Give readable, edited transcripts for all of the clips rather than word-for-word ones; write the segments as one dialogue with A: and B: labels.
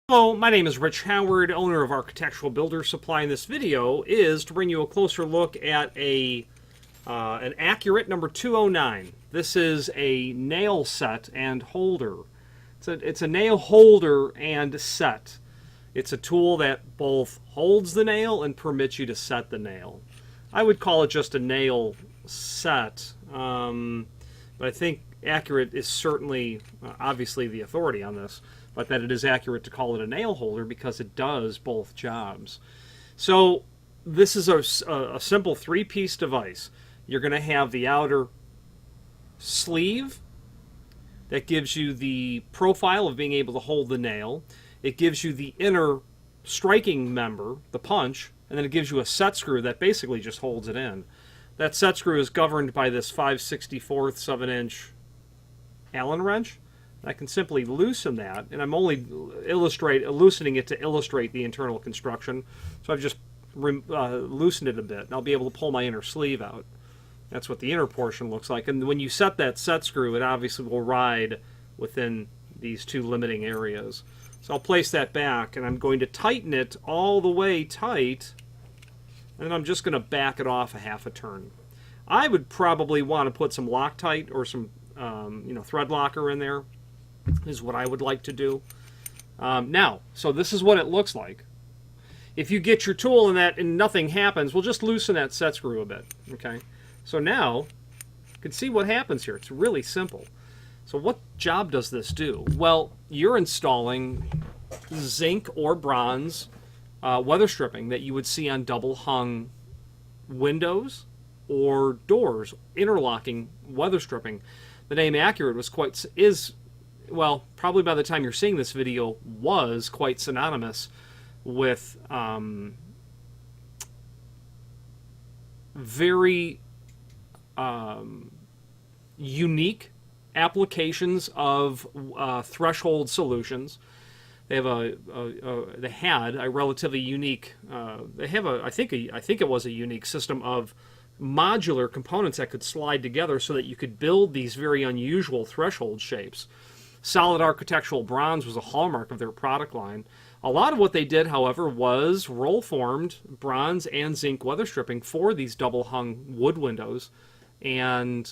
A: Hello, my name is Rich Howard, owner of Architectural Builders Supply, and this video is to bring you a closer look at an Accurate number 209. This is a nail set and holder. It's a nail holder and set. It's a tool that both holds the nail and permits you to set the nail. I would call it just a nail set, but I think Accurate is certainly, obviously, the authority on this, but that it is accurate to call it a nail holder because it does both jobs. So this is a simple three-piece device. You're going to have the outer sleeve that gives you the profile of being able to hold the nail. It gives you the inner striking member, the punch, and then it gives you a set screw that basically just holds it in. That set screw is governed by this 5/64 of an inch Allen wrench. I can simply loosen that, and I'm only loosening it to illustrate the internal construction. So I've just loosened it a bit, and I'll be able to pull my inner sleeve out. That's what the inner portion looks like. And when you set that set screw, it obviously will ride within these two limiting areas. So I'll place that back, and I'm going to tighten it all the way tight, and I'm just going to back it off a half a turn. I would probably want to put some Loctite or some thread locker in there, is what I would like to do. Now, so this is what it looks like. If you get your tool in that and nothing happens, we'll just loosen that set screw a bit. Okay. So now you can see what happens here. It's really simple. So what job does this do? Well, you're installing zinc or bronze weather stripping that you would see on double hung windows or doors, interlocking weather stripping. The name Accurate well, probably by the time you're seeing this video, was quite synonymous with very unique applications of threshold solutions. They have they had a relatively unique. They have I think it was a unique system of modular components that could slide together so that you could build these very unusual threshold shapes. Solid architectural bronze was a hallmark of their product line. A lot of what they did, however, was roll-formed bronze and zinc weather stripping for these double-hung wood windows and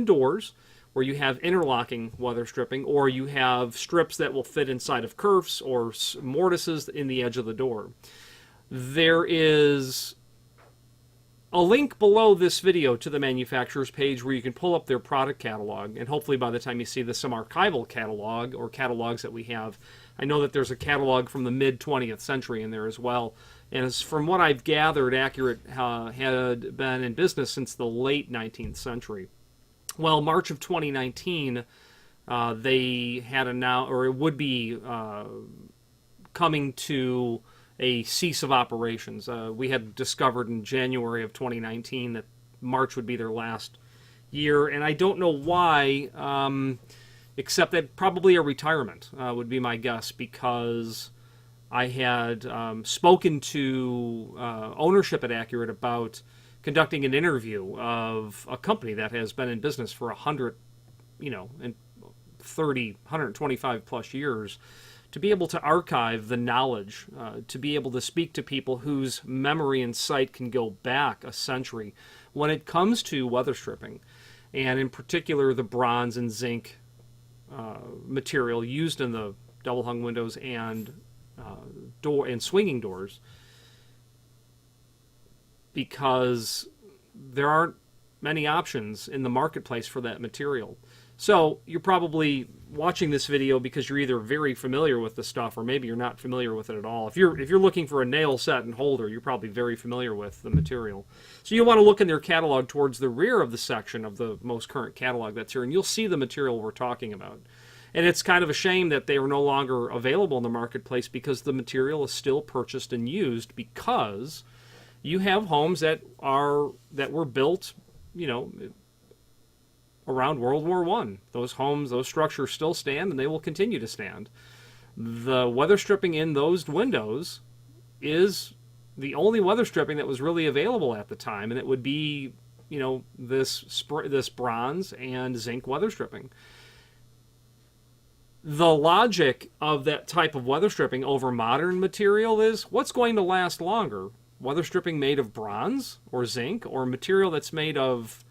A: doors, where you have interlocking weather stripping, or you have strips that will fit inside of kerfs or mortises in the edge of the door. There is a link below this video to the manufacturer's page where you can pull up their product catalog, and hopefully by the time you see this, some archival catalog or catalogs that we have. I know that there's a catalog from the mid-20th century in there as well, and as from what I've gathered, Accurate had been in business since the late 19th century. Well, March of 2019, they had it would be coming to a cease of operations. We had discovered in January of 2019 that March would be their last year, and I don't know why, except that probably a retirement would be my guess, because I had spoken to ownership at Accurate about conducting an interview of a company that has been in business for 125 plus years, to be able to archive the knowledge, to be able to speak to people whose memory and sight can go back a century when it comes to weather stripping, and in particular the bronze and zinc material used in the double hung windows and door and swinging doors, because there aren't many options in the marketplace for that material. So you're probably watching this video because you're either very familiar with the stuff, or maybe you're not familiar with it at all. If you're looking for a nail set and holder, you're probably very familiar with the material. So you'll want to look in their catalog towards the rear of the section of the most current catalog that's here, and you'll see the material we're talking about. And it's kind of a shame that they are no longer available in the marketplace, because the material is still purchased and used, because you have homes that were built, around World War I. Those homes, those structures still stand, and they will continue to stand. The weather stripping in those windows is the only weather stripping that was really available at the time, and it would be, this bronze and zinc weather stripping. The logic of that type of weather stripping over modern material is what's going to last longer? Weather stripping made of bronze or zinc, or material that's made of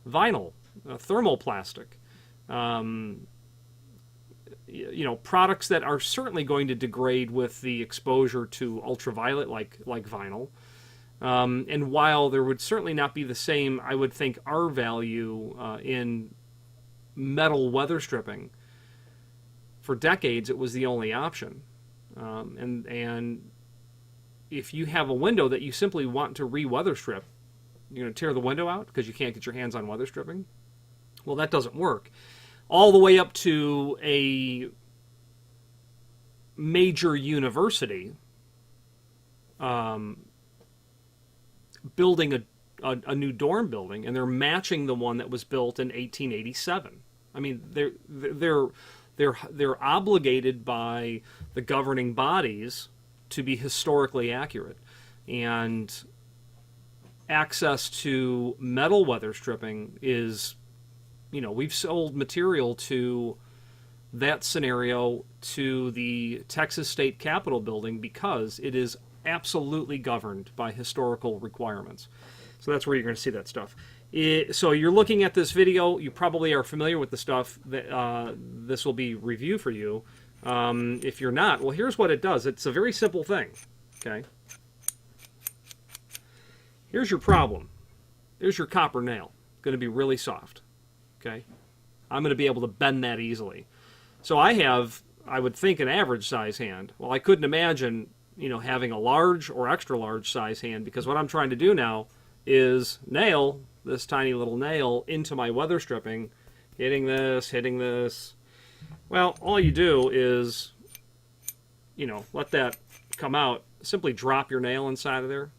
A: vinyl, thermoplastic. Products that are certainly going to degrade with the exposure to ultraviolet, like vinyl. And while there would certainly not be the same, I would think, R value in metal weather stripping, for decades it was the only option. And if you have a window that you simply want to re-weather strip, you're going to tear the window out because you can't get your hands on weather stripping. Well, that doesn't work. All the way up to a major university building a new dorm building, and they're matching the one that was built in 1887. I mean, they're obligated by the governing bodies to be historically accurate, and access to metal weather stripping is, we've sold material to that scenario to the Texas State Capitol building because it is absolutely governed by historical requirements. So that's where you're going to see that stuff. So you're looking at this video, you probably are familiar with the stuff that this will be review for you. If you're not, well, here's what it does. It's a very simple thing, okay? Here's your problem. There's your copper nail. It's going to be really soft, okay? I'm going to be able to bend that easily. So I have, I would think, an average size hand. Well, I couldn't imagine, having a large or extra large size hand, because what I'm trying to do now is nail this tiny little nail into my weather stripping, hitting this. Well, all you do is, let that come out. Simply drop your nail inside of there.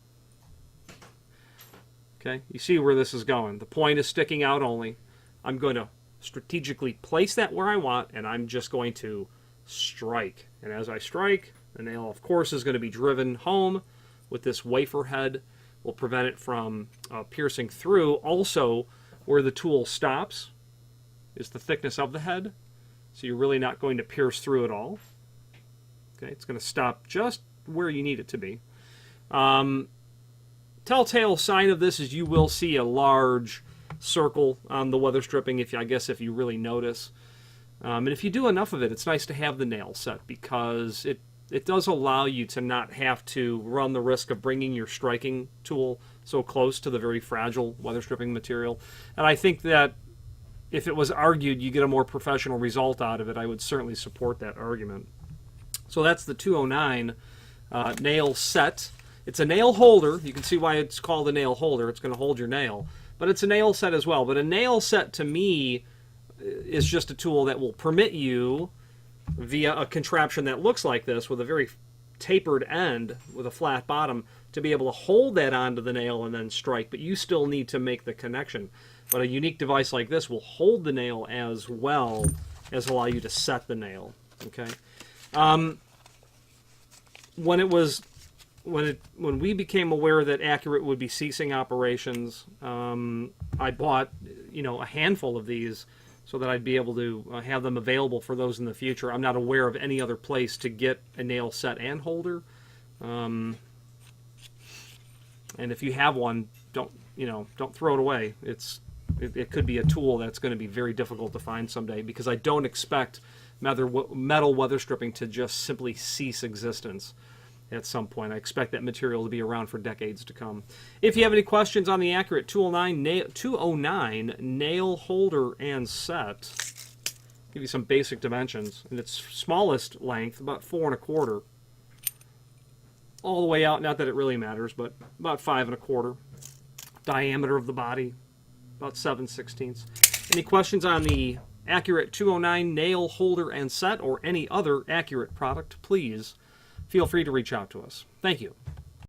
A: Okay, you see where this is going. The point is sticking out only. I'm going to strategically place that where I want, and I'm just going to strike. And as I strike, the nail, of course, is going to be driven home with this wafer head. Will prevent it from piercing through. Also, where the tool stops is the thickness of the head, so you're really not going to pierce through at all. Okay, it's going to stop just where you need it to be. Telltale sign of this is you will see a large circle on the weather stripping, if you really notice. And if you do enough of it, it's nice to have the nail set, because it does allow you to not have to run the risk of bringing your striking tool so close to the very fragile weather stripping material. And I think that if it was argued you get a more professional result out of it, I would certainly support that argument. So that's the 209 nail set. It's a nail holder. You can see why it's called a nail holder. It's going to hold your nail. But it's a nail set as well. But a nail set, to me, is just a tool that will permit you, via a contraption that looks like this with a very tapered end with a flat bottom, to be able to hold that onto the nail and then strike, but you still need to make the connection. But a unique device like this will hold the nail as well as allow you to set the nail. Okay. When we became aware that Accurate would be ceasing operations, I bought a handful of these so that I'd be able to have them available for those in the future. I'm not aware of any other place to get a nail set and holder. And if you have one, don't throw it away. It could be a tool that's going to be very difficult to find someday, because I don't expect metal weather stripping to just simply cease existence at some point. I expect that material to be around for decades to come. If you have any questions on the Accurate 209 nail holder and set, give you some basic dimensions. In its smallest length, about 4 1/4, all the way out, not that it really matters, but about 5 1/4. Diameter of the body, about 7/16. Any questions on the Accurate 209 nail holder and set, or any other Accurate product, please feel free to reach out to us. Thank you.